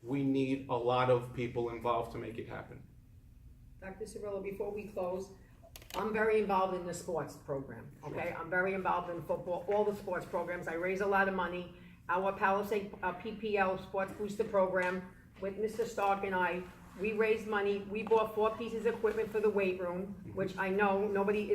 we need a lot of people involved to make it happen. Dr. Cirillo, before we close, I'm very involved in the sports program, okay? I'm very involved in football, all the sports programs. I raise a lot of money. Our Palisades PPL Sports Booster Program with Mr. Stark and I, we raised money. We bought 4 pieces of equipment for the weight room, which I know nobody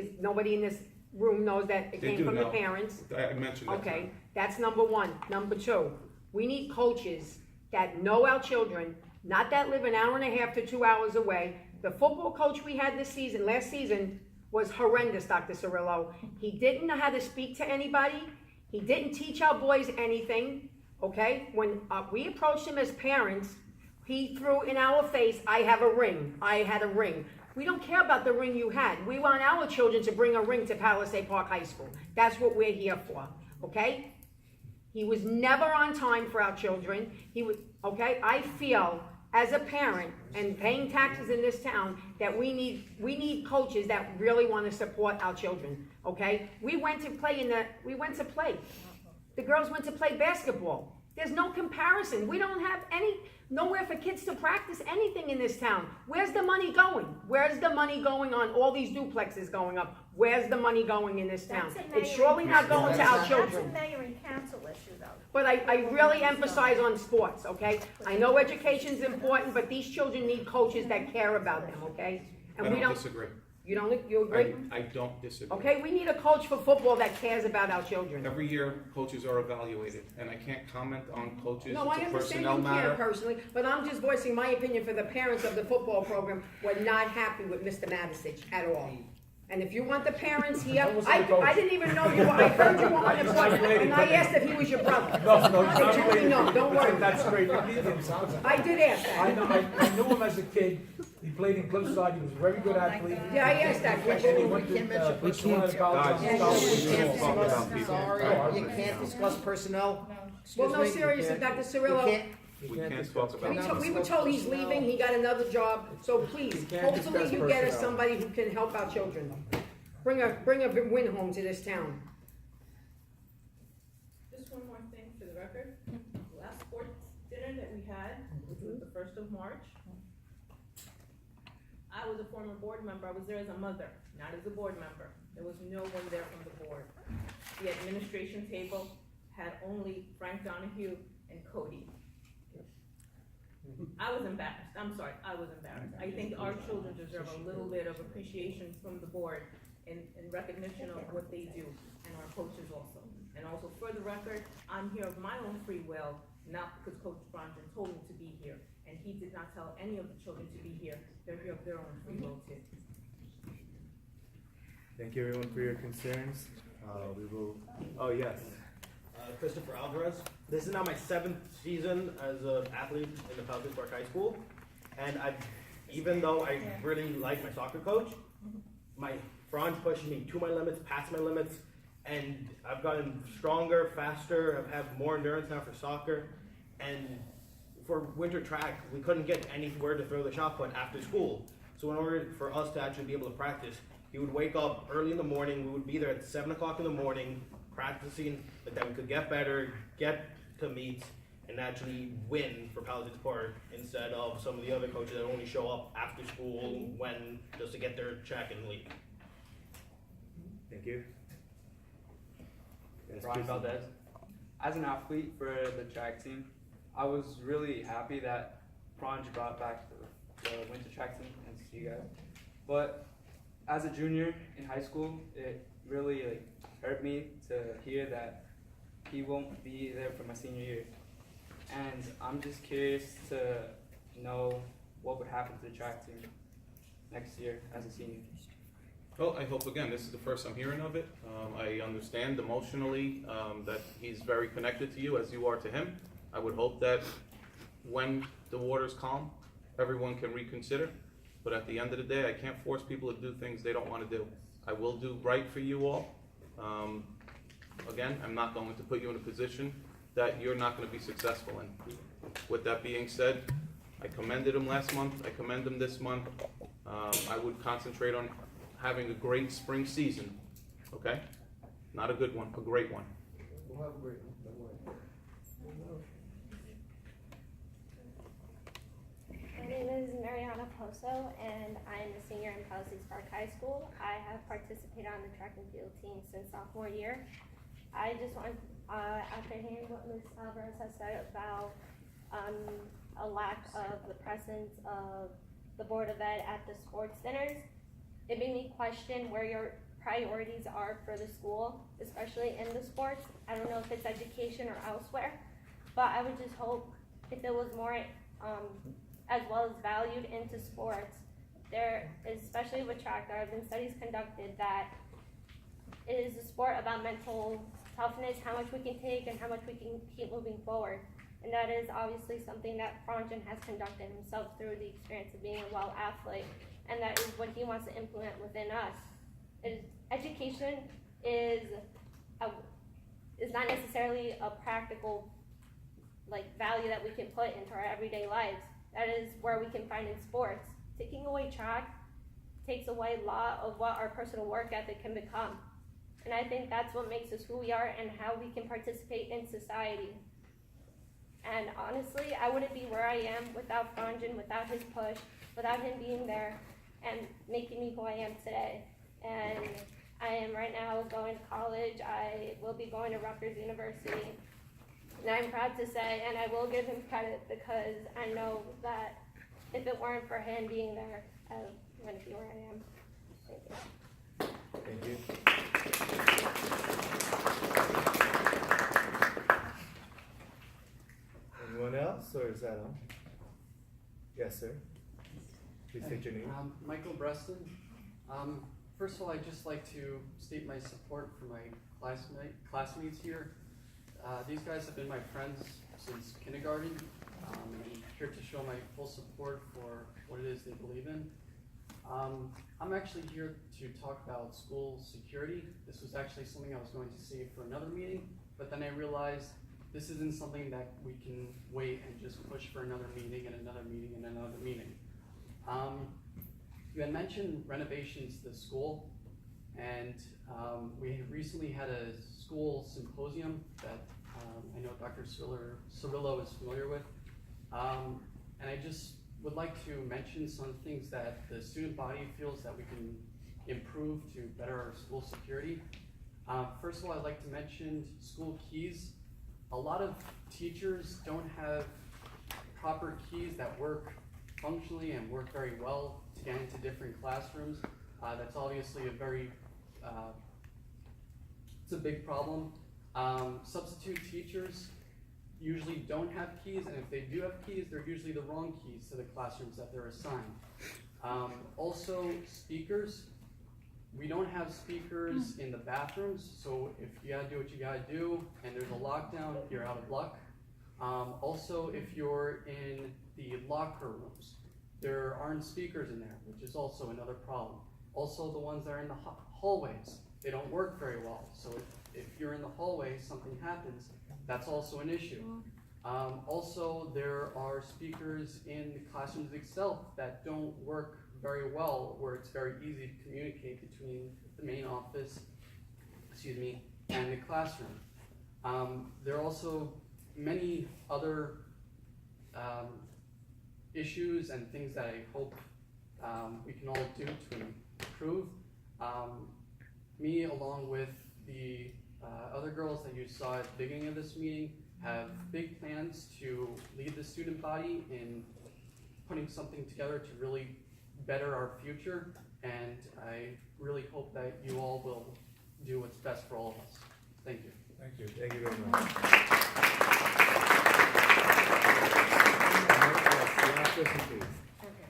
in this room knows that it came from the parents. I mentioned that. Okay, that's number 1. Number 2, we need coaches that know our children, not that live an hour and a half to 2 hours away. The football coach we had this season, last season, was horrendous, Dr. Cirillo. He didn't know how to speak to anybody. He didn't teach our boys anything, okay? When we approached him as parents, he threw in our face, I have a ring. I had a ring. We don't care about the ring you had. We want our children to bring a ring to Palisades Park High School. That's what we're here for, okay? He was never on time for our children. He was, okay? I feel as a parent and paying taxes in this town that we need coaches that really want to support our children, okay? We went to play. The girls went to play basketball. There's no comparison. We don't have nowhere for kids to practice anything in this town. Where's the money going? Where's the money going on all these duplexes going up? Where's the money going in this town? It's surely not going to our children. That's a mayor and council issue, though. But I really emphasize on sports, okay? I know education's important, but these children need coaches that care about them, okay? And we don't disagree. You agree? I don't disagree. Okay, we need a coach for football that cares about our children. Every year, coaches are evaluated, and I can't comment on coaches. No, I it's a understand personnel you matter. can't personally, but I'm just voicing my opinion for the parents of the football program were not happy with Mr. Matisich at all. And if you want the parents here, I didn't even know you were, I heard you were on the board, and I asked if he was your brother. No, don't worry. That's great. I did ask that. I knew him as a kid. He played in Cliffside. He was a very good athlete. Yeah, I asked that question. And he went to Personnel College. Sorry, you can't discuss personnel. Well, no, seriously, Dr. Cirillo, We can't talk about we were told he's leaving, he got another job, so please, hopefully you get us personnel. somebody who can help our children. Bring a win home to this town. Just one more thing for the record. Last sports dinner that we had, which was the 1st of March, I was a former board member. I was there as a mother, not as a board member. There was no one there from the board. The administration table had only Frank Donahue and Cody. I was embarrassed. I'm sorry, I was embarrassed. I think our children deserve a little bit of appreciation from the board in recognition of what they do, and our coaches also. And also, for the record, I'm here of my own free will, not because Coach Bronson told me to be here. And he did not tell any of the children to be here. They're here of their own free will too. Thank you everyone for your concerns. We will, oh yes. Christopher Alvarez. This is now my 7th season as an athlete in the Palisades Park High School. And even though I really like my soccer coach, my Franz pushed me to my limits, past my limits, and I've gotten stronger, faster, I've had more endurance now for soccer. And for winter track, we couldn't get anywhere to throw the shot put after school. So in order for us to actually be able to practice, he would wake up early in the morning. We would be there at 7 o'clock in the morning, practicing, but that we could get better, get to meets, and actually win for Palisades Park instead of some of the other coaches that only show up after school when just to get their check and leave. Thank you. Yes, Ron please. Valdez. As an athlete for the track team, I was really happy that Pranj brought back the winter track team and see you guys. But as a junior in high school, it really hurt me to hear that he won't be there for my senior year. And I'm just curious to know what would happen to the track team next year as a senior. Well, I hope, again, this is the first I'm hearing of it. I understand emotionally that he's very connected to you as you are to him. I would hope that when the water's calm, everyone can reconsider. But at the end of the day, I can't force people to do things they don't want to do. I will do right for you all. Again, I'm not going to put you in a position that you're not going to be successful in. With that being said, I commended him last month. I commend him this month. I would concentrate on having a great spring season, okay? Not a good one, a great one. We'll have a great one. Don't worry. Hinojosa, and I'm a senior in Palisades Park High School. I have participated on the track and field team since sophomore year. I just want, after hearing what Ms. Alvarez has said about a lack of the presence of the Board of Ed at the sports dinners, it made me question where your priorities are for the school, especially in the sports. I don't know if it's education or elsewhere, but I would just hope if it was more as well as valued into sports. There, especially with track, there have been studies conducted that it is a sport about mental toughness, how much we can take and how much we can keep moving forward. And that is obviously something that Franjan has conducted himself through the experience of being a well athlete, and that is what he wants to implement within us. Education is not necessarily a practical value that we can put into our everyday lives. That is where we can find in sports. Taking away track takes away a lot of what our personal work ethic can become. And I think that's what makes us who we are and how we can participate in society. And honestly, I wouldn't be where I am without Franjan, without his push, without him being there and making me who I am today. And I am right now going to college. I will be going to Rutgers University. And I'm proud to say, and I will give him credit because I know that if it weren't for him being there, I wouldn't be where I am. Thank you. Thank you. Anyone else, or is that all? Yes, sir. Please state your name. Michael Breston. First of all, I'd just like to state my support for my classmates here. These guys have been my friends since kindergarten, and I'm here to show my full support for what it is they believe in. I'm actually here to talk about school security. This was actually something I was going to save for another meeting, but then I realized this isn't something that we can wait and just push for another meeting and another meeting and another meeting. You had mentioned renovations to the school, and we recently had a school symposium that I know Dr. Cirillo is familiar with. And I just would like to mention some things that the student body feels that we can improve to better our school security. First of all, I'd like to mention school keys. A lot of teachers don't have proper keys that work functionally and work very well to get into different classrooms. That's obviously it's a big problem. Substitute teachers usually don't have keys, and if they do have keys, they're usually the wrong keys to the classrooms that they're assigned. Also, speakers. We don't have speakers in the bathrooms, so if you gotta do what you gotta do, and there's a lockdown, you're out of luck. Also, if you're in the locker rooms, there aren't speakers in there, which is also another problem. Also, the ones that are in the hallways, they don't work very well. So if you're in the hallway, something happens, that's also an issue. Also, there are speakers in the classrooms itself that don't work very well, where it's very easy to communicate between the main office, and the classroom. There are also many other issues and things that I hope we can all do to improve. Me, along with the other girls that you saw at the beginning of this meeting, have big plans to lead the student body in putting something together to really better our future, and I really hope that you all will do what's best for all of us. Thank you. Thank you. Thank you very much. Last question, please. Okay,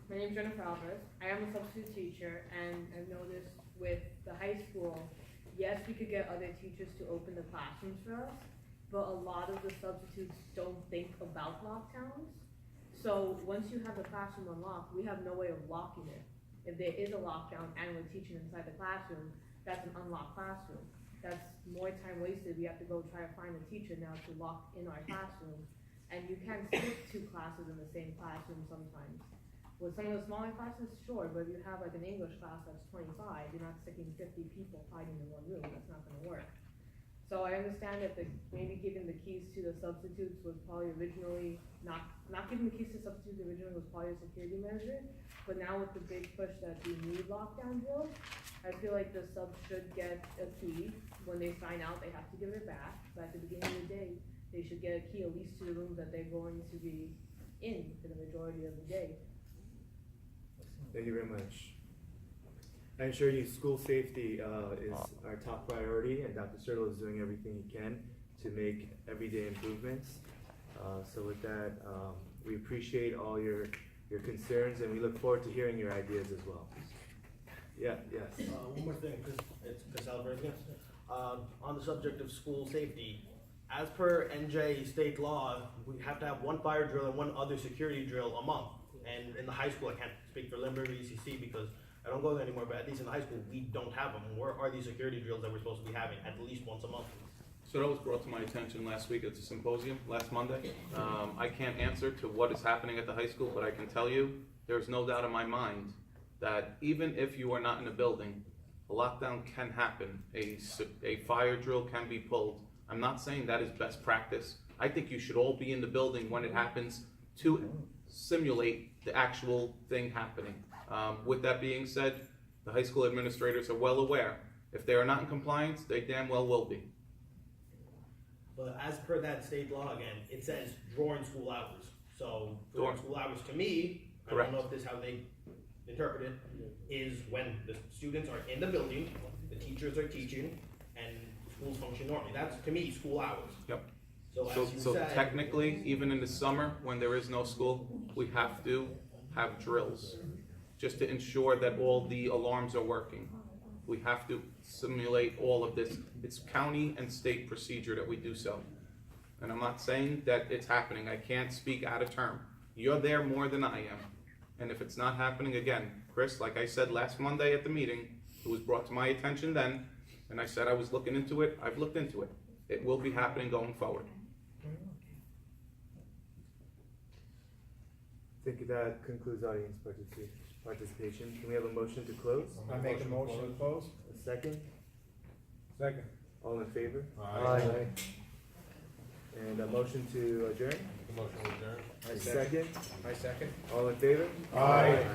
my name's Jennifer Alvarez. I am a substitute teacher, and I've noticed with the high school, yes, we could get other teachers to open the classrooms for us, but a lot of the substitutes don't think about lockdowns. So once you have the classroom unlocked, we have no way of locking it. If there is a lockdown and we're teaching inside the classroom, that's an unlocked classroom. That's more time wasted. We have to go try to find a teacher now to lock in our classroom. And you can't stick 2 classes in the same classroom sometimes. With some of the smaller classes, sure, but if you have like an English class that's 25, you're not sticking 50 people hiding in one room. That's not gonna work. So I understand that maybe giving the keys to the substitutes was probably originally, not giving the keys to substitutes originally was probably a security measure. But now with the big push that we need lockdown drills, I feel like the subs should get a key. When they sign out, they have to give it back. So at the beginning of the day, they should get a key at least to the rooms that they're going to be in for the majority of the day. Thank you very much. I assure you, school safety is our top priority, and Dr. Sertle is doing everything he can to make everyday improvements. So with that, we appreciate all your concerns, and we look forward to hearing your ideas as well. Yeah, yes. One more thing, it's Chris Alvarez again. On the subject of school safety, as per NJ state law, we have to have one fire drill and one other security drill a month. And in the high school, I can't speak for Lindbergh or ECC because I don't go there anymore, but at least in the high school, we don't have them. Where are these security drills that we're supposed to be having at least once a month? So that was brought to my attention last week at the symposium, last Monday. I can't answer to what is happening at the high school, but I can tell you, there's no doubt in my mind that even if you are not in a building, a lockdown can happen. A fire drill can be pulled. I'm not saying that is best practice. I think you should all be in the building when it happens to simulate the actual thing happening. With that being said, the high school administrators are well aware. If they are not in compliance, they damn well will be. But as per that state law again, it says during school hours. So during school hours to me, Correct. I don't know if this is how they interpret it, is when the students are in the building, the teachers are teaching, and schools function normally. That's to me school hours. Yep. So as you So said, technically, even in the summer, when there is no school, we have to have drills, just to ensure that all the alarms are working. We have to simulate all of this. It's county and state procedure that we do so. And I'm not saying that it's happening. I can't speak out of term. You're there more than I am. And if it's not happening, again, Chris, like I said last Monday at the meeting, it was brought to my attention then, and I said I was looking into it. I've looked into it. It will be happening going forward. I think that concludes audience participation. Can we have a motion to close? I make a motion to close. A second? Second. All in favor? Aye. And a motion to adjourn? Motion to adjourn. A second? I second. All in favor? Aye.